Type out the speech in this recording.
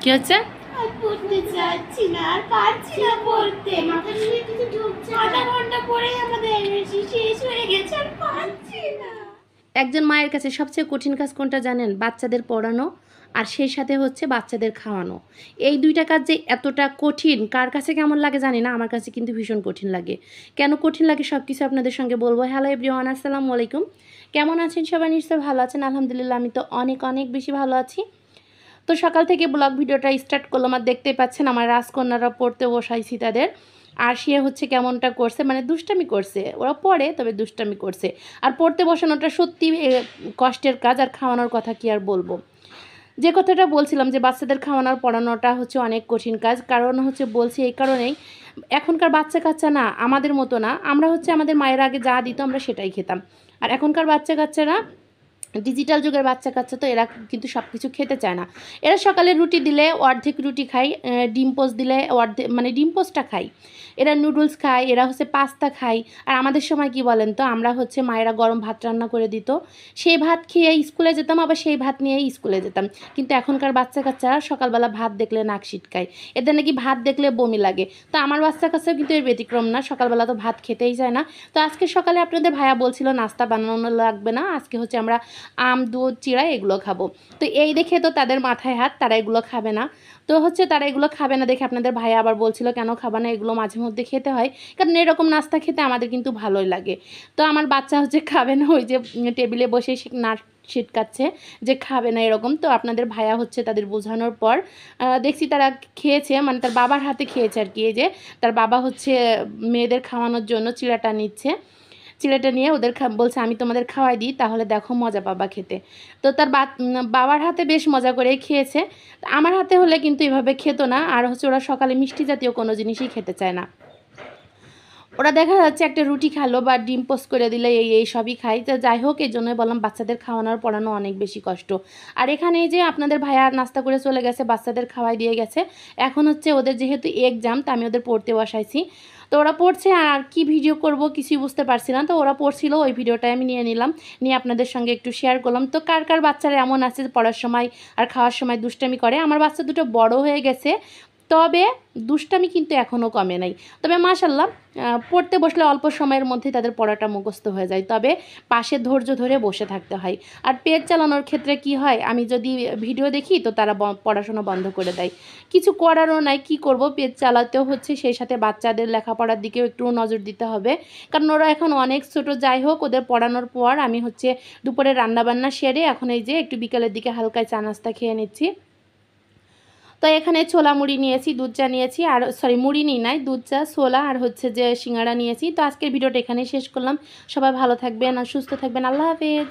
কি হচ্ছে? আর পড়তে যাচ্ছি না, আর পারছি না পড়তে। মাথা নিয়ে কিছু ঢুকছে, আধা ঘন্টা পরেই আমাদের শেষ হয়ে গেছে, আর পারছি না। একজন মায়ের কাছে সবচেয়ে কঠিন কাজ কোনটা জানেন? বাচ্চাদের পড়ানো আর সেই সাথে হচ্ছে বাচ্চাদের খাওয়ানো। এই দুইটা কাজ যে এতটা কঠিন, কার কাছে কেমন লাগে জানি না, আমার কাছে কিন্তু ভীষণ কঠিন লাগে। কেন কঠিন লাগে সব কিছু আপনাদের সঙ্গে বলবো। হ্যালো এভরিওয়ান, আসসালামু আলাইকুম। কেমন আছেন সবাই? নিশ্চয়ই ভালো আছেন। আলহামদুলিল্লাহ আমি তো অনেক অনেক বেশি ভালো আছি। তো সকাল থেকে ব্লগ ভিডিওটা স্টার্ট করলাম, আর দেখতেই পাচ্ছেন আমার রাজকন্যারা পড়তে বসাইছি তাদের। আর সে হচ্ছে কেমনটা করছে, মানে দুষ্টামি করছে। ওরা পড়ে তবে দুষ্টামি করছে। আর পড়তে বসানোটা সত্যি কষ্টের কাজ, আর খাওয়ানোর কথা কি আর বলবো। যে কথাটা বলছিলাম যে বাচ্চাদের খাওয়ানোর পড়ানোটা হচ্ছে অনেক কঠিন কাজ, কারণ হচ্ছে বলছি এই কারণেই, এখনকার বাচ্চা কাচ্চা না আমাদের মতো না। আমরা হচ্ছে আমাদের মায়ের আগে যা দিত আমরা সেটাই খেতাম। আর এখনকার বাচ্চা কাচ্চারা ডিজিটাল যুগের বাচ্চা কাচ্চা, তো এরা কিন্তু সব কিছু খেতে চায় না। এরা সকালে রুটি দিলে অর্ধেক রুটি খায়, ডিম পোস্ট দিলে অর্ধেক, মানে ডিম পোস্টটা খায়। এরা নুডলস খায়, এরা হচ্ছে পাস্তা খায়। আর আমাদের সময় কি বলেন তো, আমরা হচ্ছে মায়েরা গরম ভাত রান্না করে দিত, সেই ভাত খেয়ে স্কুলে যেতাম, আবার সেই ভাত নিয়েই স্কুলে যেতাম। কিন্তু এখনকার বাচ্চা কাচ্চারা সকালবেলা ভাত দেখলে নাক সিটকায়, এদের নাকি ভাত দেখলে বমি লাগে। তো আমার বাচ্চা কাচ্চাও কিন্তু এর ব্যতিক্রম না, সকালবেলা তো ভাত খেতেই যায় না। তো আজকে সকালে আপনাদের ভাইয়া বলছিল নাস্তা বানানো লাগবে না, আজকে হচ্ছে আমরা আম, দুধ, চিড়া এগুলো খাবো। তো এই দেখে তো তাদের মাথায় হাত, তারা এগুলো খাবে না। তো হচ্ছে তারা এগুলো খাবে না দেখে আপনাদের ভাইয়া আবার বলছিল কেন খাবে না, এগুলো মাঝে মধ্যে খেতে হয়, কারণ এরকম নাস্তা খেতে আমাদের কিন্তু ভালোই লাগে। তো আমার বাচ্চা হচ্ছে খাবে না, ওই যে টেবিলে বসে না ছিটকাচ্ছে যে খাবে না এরকম। তো আপনাদের ভাইয়া হচ্ছে তাদের বোঝানোর পর দেখছি তারা খেয়েছে, মানে তার বাবার হাতে খেয়েছে আর কি। এই যে তার বাবা হচ্ছে মেয়েদের খাওয়ানোর জন্য চিড়াটা নিচ্ছে, চিড়েটা নিয়ে ওদের বলছে আমি তোমাদের খাওয়াই দিই, তাহলে দেখো মজা পাবা খেতে। তো তার বাবার হাতে বেশ মজা করে খেয়েছে। আমার হাতে হলে কিন্তু এভাবে খেত না। আর হচ্ছে ওরা সকালে মিষ্টি জাতীয় কোনো জিনিসই খেতে চায় না। ওরা দেখা যাচ্ছে একটা রুটি খালো বা ডিম পোস্ট করে দিলে এই সবই খাই। তো যাই হোক, এই জন্যই বললাম বাচ্চাদের খাওয়ানোর পড়ানো অনেক বেশি কষ্ট। আর এখানে এই যে আপনাদের ভাইয়া নাস্তা করে চলে গেছে, বাচ্চাদের খাওয়াই দিয়ে গেছে। এখন হচ্ছে ওদের যেহেতু এক্সাম, তো আমি ওদের পড়তে বসাইছি। তো ওরা পড়ছে, আর কি ভিডিও করব কিছুই বুঝতে পারছি না। তো ওরা পড়ছিল, ওই ভিডিওটাই আমি নিয়ে নিলাম, নিয়ে আপনাদের সঙ্গে একটু শেয়ার করলাম। তো কার কার বাচ্চারা এমন আছে পড়ার সময় আর খাওয়ার সময় দুষ্টামি করে? আমার বাচ্চা দুটো বড় হয়ে গেছে, তবে দুষ্টামি কিন্তু এখনও কমে নাই। তবে মাশাল্লাহ, পড়তে বসলে অল্প সময়ের মধ্যে তাদের পড়াটা মুখস্থ হয়ে যায়, তবে পাশে ধৈর্য ধরে বসে থাকতে হয়। আর পেজ চালানোর ক্ষেত্রে কি হয়, আমি যদি ভিডিও দেখি তো তারা পড়াশোনা বন্ধ করে দেয়। কিছু করারও নাই, কি করব, পেজ চালাতেও হচ্ছে, সেই সাথে বাচ্চাদের লেখাপড়ার দিকেও একটু নজর দিতে হবে, কারণ ওরা এখন অনেক ছোটো। যাই হোক, ওদের পড়ানোর পর আমি হচ্ছে দুপুরে রান্নাবান্না সেরে এখন এই যে একটু বিকালের দিকে হালকা চা নাস্তা খেয়ে নিচ্ছি। তো এখানে ছোলা মুড়ি নিয়েছি, দুধ চা নিয়েছি, আর সরি মুড়ি নিই নাই, দুধ চা, ছোলা আর হচ্ছে যে সিঙ্গাড়া নিয়েছি। তো আজকের ভিডিওটা এখানেই শেষ করলাম। সবাই ভালো থাকবেন আর সুস্থ থাকবেন। আল্লাহ হাফেজ।